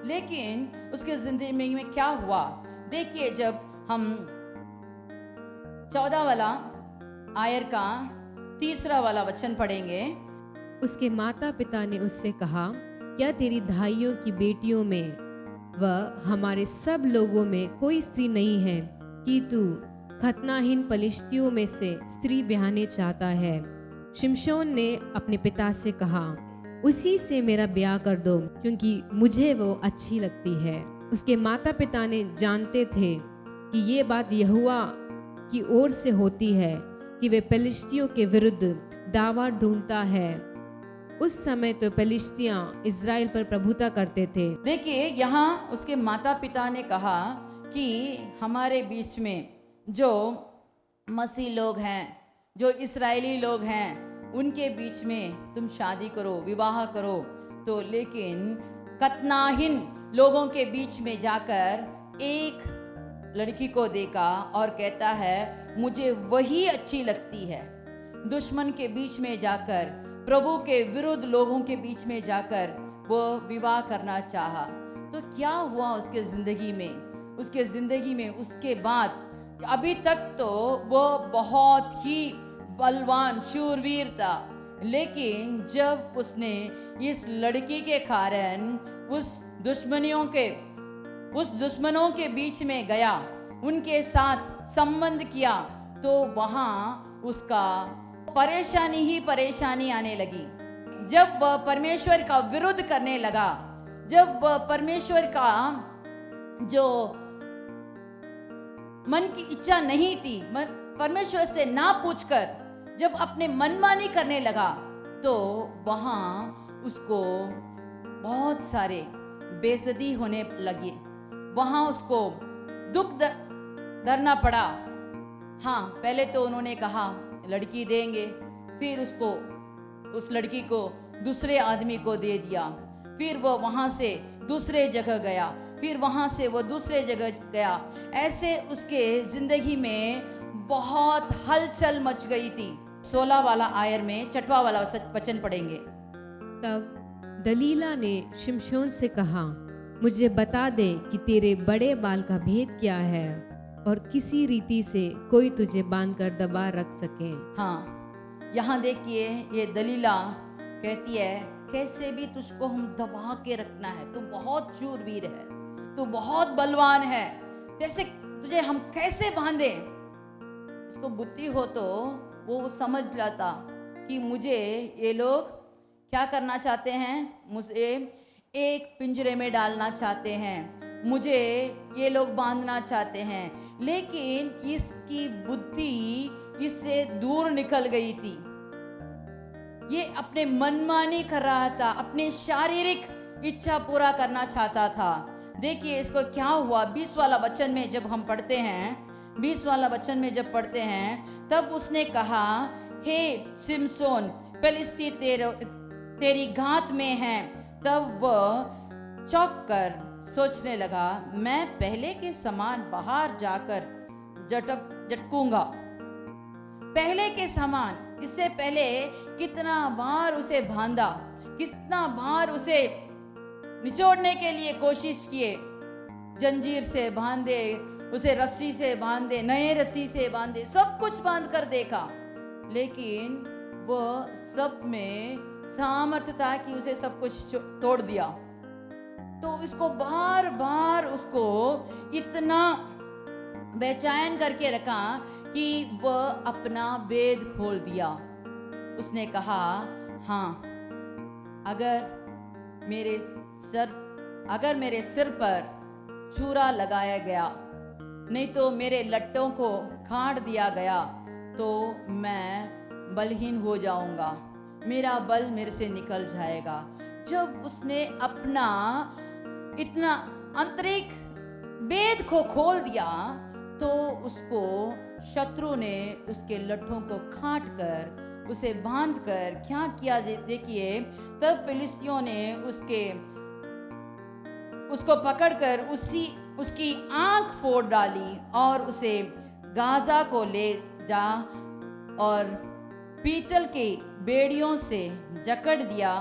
लेकिन उसके जिंदगी में क्या हुआ देखिए, जब हम 14 वाला आयर का 3 वाला वचन पढ़ेंगे। उसके माता पिता ने उससे कहा, क्या तेरी धाइयों की बेटियों में व हमारे सब लोगों में कोई स्त्री नहीं है कि तू खतनाहीन पलिश्तियों में से स्त्री ब्याहने चाहता है? शिमशोन ने अपने पिता से कहा, उसी से मेरा ब्याह कर दो, क्योंकि मुझे वो अच्छी लगती है। उसके माता पिता ने जानते थे कि ये बात यहोवा की ओर से होती है कि वे पलिश्तियों के विरुद्ध दावा ढूंढता है। उस समय तो पलिश्तियां इज़राइल पर प्रभुता करते थे। देखिए, यहाँ उसके माता पिता ने कहा कि हमारे बीच में जो मसीह लोग हैं, जो इस्राएली लोग हैं, उनके बीच में तुम शादी करो, विवाह करो। तो लेकिन कतनाहीन लोगों के बीच में जाकर एक लड़की को देखा और कहता है मुझे वही अच्छी लगती है। दुश्मन के बीच में जाकर, प्रभु के विरुद्ध लोगों के बीच में जाकर वो विवाह करना चाहा। तो क्या हुआ उसके जिंदगी में? उसके जिंदगी में उसके बाद अभी तक तो वो बहुत ही बलवान शूरवीर था, लेकिन जब उसने इस लड़की के कारण उस दुश्मनों के बीच में गया, उनके साथ संबंध किया, तो वहां उसका परेशानी ही परेशानी आने लगी। जब वह परमेश्वर का विरोध करने लगा, जब वह परमेश्वर का जो मन की इच्छा नहीं थी, परमेश्वर से ना पूछकर जब अपने मनमानी करने लगा, तो वहां उसको बहुत सारे बेइज्जती होने लगी। वहां उसको दुख दरना पड़ा। हाँ, पहले तो उन्होंने कहा लड़की देंगे, फिर उस लड़की को दूसरे आदमी को दे दिया, फिर वो वहां से दूसरे जगह गया, फिर वहां से वो दूसरे जगह गया। ऐसे उसके जिंदगी में बहुत हलचल मच गई थी। 16 वाला आयर में 6वां वाला वचन पढ़ेंगे। तब दलीला ने शिमशोन से कहा, मुझे बता दे कि तेरे बड़े बाल का भेद क्या है और किसी रीति से कोई तुझे बांध कर दबा रख सके। हाँ, यहाँ देखिए ये दलीला कहती है कैसे भी तुझको हम दबा के रखना है, तू बहुत शूरवीर है, तू बहुत बलवान है, जैसे तुझे हम कैसे बांधे। इसको बुद्धि हो तो वो समझ जाता कि मुझे ये लोग क्या करना चाहते हैं, मुझे एक पिंजरे में डालना चाहते हैं, मुझे ये लोग बांधना चाहते हैं। लेकिन इसकी बुद्धि इससे दूर निकल गई थी। ये अपने मनमानी कर रहा था, अपने शारीरिक इच्छा पूरा करना चाहता था। देखिए इसको क्या हुआ, 20 वाला वचन में जब हम पढ़ते हैं, 20 वाला वचन में जब पढ़ते हैं, तब उसने कहा, हे सिमसोन, फिलिस्ती तेरी घात में हैं। तब वह चौंक कर सोचने लगा, मैं पहले के समान बाहर जाकर झटकूंगा। पहले के समान, इससे पहले कितना बार उसे बांधा, कितना बार उसे निचोड़ने के लिए कोशिश किए, जंजीर से बांधे, उसे रस्सी से बांधे, नए रस्सी से बांधे, सब कुछ बांध कर देखा, लेकिन वह सब में सामर्थ्य था कि उसे सब कुछ तोड़ दिया। तो इसको बार बार उसको इतना बेचैन करके रखा कि वह अपना भेद खोल दिया। उसने कहा, हाँ, अगर मेरे सिर पर छुरा लगाया गया, नहीं तो मेरे लट्टों को काट दिया गया, तो मैं बलहीन हो जाऊंगा, मेरा बल मेरे से निकल जाएगा। जब उसने अपना इतना आंतरिक भेद को खोल दिया, तो उसको शत्रु ने उसके लट्ठों को काट कर, उसे बांध कर क्या किया देखिए। तब फिलिस्तियों ने उसको पकड़कर उसकी आंख फोड़ डाली और उसे गाजा को ले जा और पीतल के बेड़ियों से जकड़ दिया,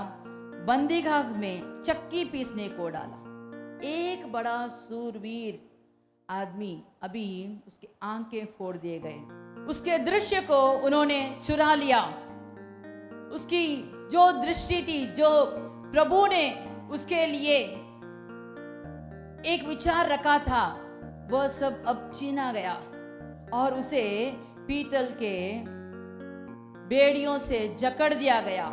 बंदीगृह में चक्की पीसने को डाला। एक बड़ा सूरवीर आदमी, अभी उसकी आंखें फोड़ दिए गए, उसके दृश्य को उन्होंने चुरा लिया। उसकी जो दृष्टि थी, जो प्रभु ने उसके लिए एक विचार रखा था, वह सब अब छीना गया और उसे पीतल के बेड़ियों से जकड़ दिया गया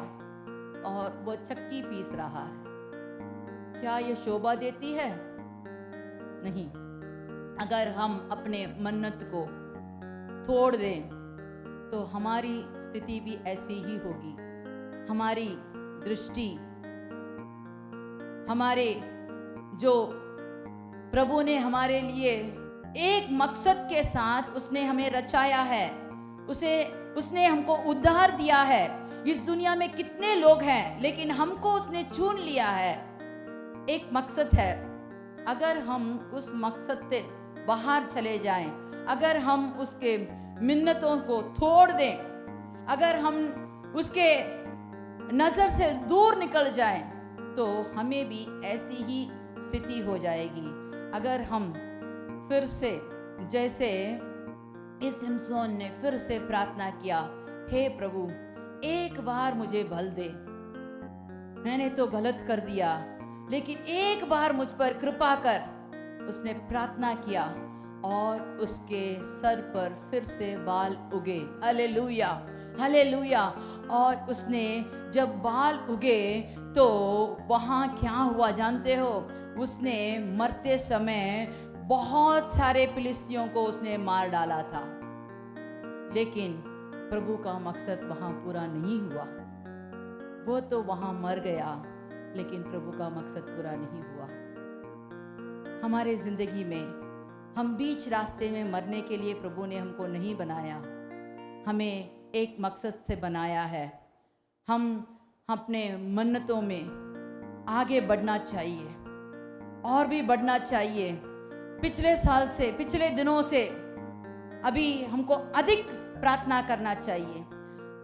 और वह चक्की पीस रहा है। क्या यह शोभा देती है? नहीं। अगर हम अपने मन्नत को तोड़ दें तो हमारी स्थिति भी ऐसी ही होगी। हमारी दृष्टि, हमारे जो प्रभु ने हमारे लिए एक मकसद के साथ उसने हमें रचाया है, उसने हमको उद्धार दिया है। इस दुनिया में कितने लोग हैं, लेकिन हमको उसने चुन लिया है। एक मकसद है। अगर हम उस मकसद से बाहर चले जाएं, अगर हम उसके मिन्नतों को तोड़ दें, अगर हम उसके नजर से दूर निकल जाएं, तो हमें भी ऐसी ही स्थिति हो जाएगी। अगर हम फिर से, जैसे इस सिमसोन ने फिर से प्रार्थना किया, हे प्रभु, एक बार मुझे बल दे, मैंने तो गलत कर दिया, लेकिन एक बार मुझ पर कृपा कर। उसने प्रार्थना किया और उसके सर पर फिर से बाल उगे। Hallelujah, hallelujah. और उसने जब बाल उगे तो वहां क्या हुआ जानते हो? उसने मरते समय बहुत सारे फिलिस्तियों को उसने मार डाला था, लेकिन प्रभु का मकसद वहां पूरा नहीं हुआ। वो तो वहां मर गया, लेकिन प्रभु का मकसद पूरा नहीं हुआ। हमारे जिंदगी में हम बीच रास्ते में मरने के लिए प्रभु ने हमको नहीं बनाया, हमें एक मकसद से बनाया है। हम अपने मन्नतों में आगे बढ़ना चाहिए और भी बढ़ना चाहिए। पिछले साल से, पिछले दिनों से अभी हमको अधिक प्रार्थना करना चाहिए,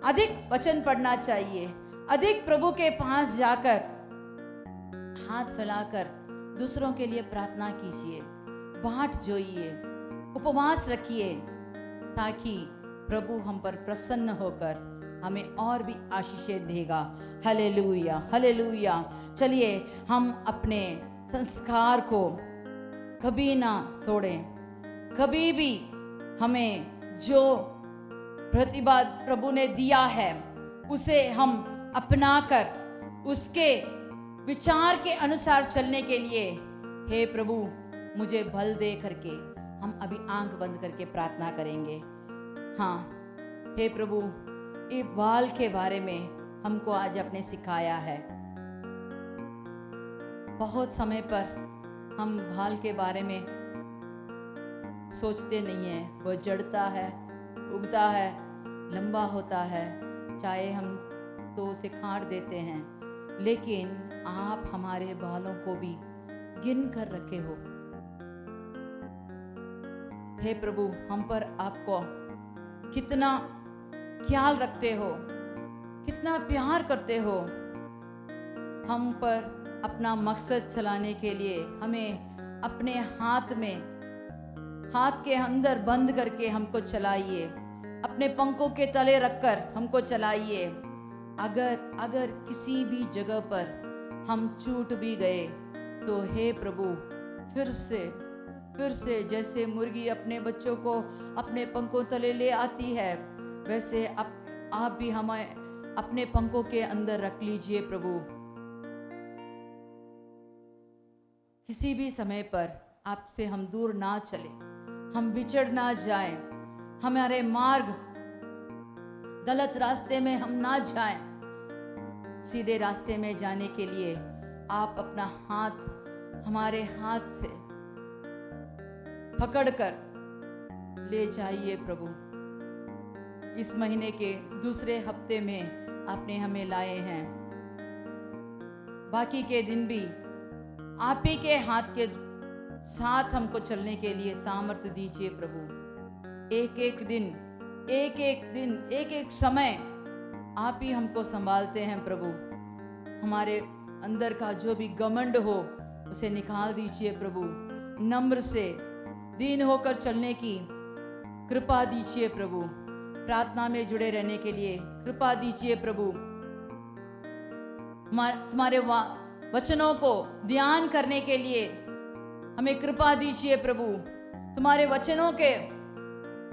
अधिक वचन पढ़ना चाहिए, अधिक प्रभु के पास जाकर हाथ फैलाकर दूसरों के लिए प्रार्थना कीजिए, बाट जोइए, उपवास रखिए, ताकि प्रभु हम पर प्रसन्न होकर हमें और भी आशीषें देगा। Hallelujah, hallelujah. चलिए हम अपने संस्कार को कभी ना तोड़ें, कभी भी हमें जो प्रतिभा प्रभु ने दिया है उसे हम अपनाकर उसके विचार के अनुसार चलने के लिए, हे प्रभु मुझे बल दे करके हम अभी आंख बंद करके प्रार्थना करेंगे। हाँ, हे प्रभु, ये बाल के बारे में हमको आज आपने सिखाया है। बहुत समय पर हम बाल के बारे में सोचते नहीं हैं। वो जड़ता है, उगता है, लंबा होता है, चाहे हम तो उसे काट देते हैं, लेकिन आप हमारे बालों को भी गिन कर रखे हो। हे प्रभु, हम पर आपको कितना ख्याल रखते हो, कितना प्यार करते हो। हम पर अपना मकसद चलाने के लिए हमें अपने हाथ के अंदर बंद करके हमको चलाइए, अपने पंखों के तले रखकर हमको चलाइए। अगर किसी भी जगह पर हम छूट भी गए तो हे प्रभु, फिर से जैसे मुर्गी अपने बच्चों को अपने पंखों तले ले आती है, वैसे आप भी हमें अपने पंखों के अंदर रख लीजिए प्रभु। किसी भी समय पर आपसे हम दूर ना चले, हम बिछड़ ना जाएं, हमारे मार्ग गलत रास्ते में हम ना जाएं। सीधे रास्ते में जाने के लिए आप अपना हाथ हमारे हाथ से पकड़कर ले जाइए प्रभु। इस महीने के दूसरे हफ्ते में आपने हमें लाए हैं, बाकी के दिन भी आप ही के हाथ के साथ हमको चलने के लिए सामर्थ्य दीजिए प्रभु। एक एक समय आप ही हमको संभालते हैं प्रभु। हमारे अंदर का जो भी घमंड हो उसे निकाल दीजिए प्रभु। नम्र से दीन होकर चलने की कृपा दीजिए प्रभु। प्रार्थना में जुड़े रहने के लिए कृपा दीजिए प्रभु। तुम्हारे वचनों को ध्यान करने के लिए हमें कृपा दीजिए प्रभु। तुम्हारे वचनों के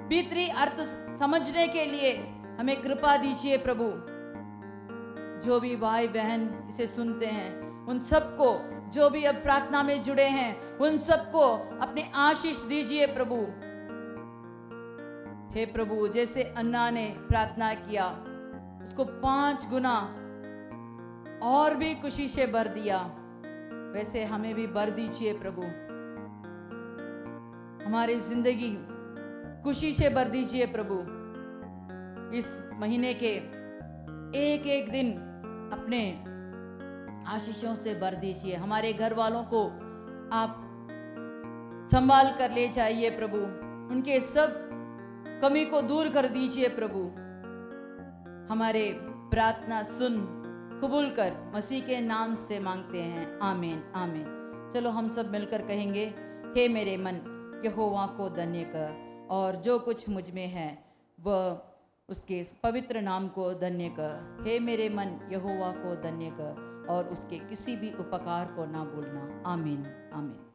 भीतरी अर्थ समझने के लिए हमें कृपा दीजिए प्रभु। जो भी भाई बहन इसे सुनते हैं, उन सबको, जो भी अब प्रार्थना में जुड़े हैं, उन सबको अपनी आशीष दीजिए प्रभु। हे प्रभु, जैसे अन्ना ने प्रार्थना किया, उसको 5 गुना और भी खुशी से भर दिया, वैसे हमें भी भर दीजिए प्रभु। हमारी जिंदगी खुशी से भर दीजिए प्रभु। इस महीने के एक दिन अपने आशीषों से भर दीजिए। हमारे घर वालों को आप संभाल कर ले जाइए प्रभु। उनके सब कमी को दूर कर दीजिए प्रभु। हमारे प्रार्थना सुन कबूल कर मसीह के नाम से मांगते हैं, आमीन आमीन। चलो हम सब मिलकर कहेंगे, हे मेरे मन यहोवा को धन्य कर, और जो कुछ मुझ में है वह उसके पवित्र नाम को धन्य कर। हे मेरे मन यहोवा को धन्य कर, और उसके किसी भी उपकार को ना भूलना। आमीन आमीन।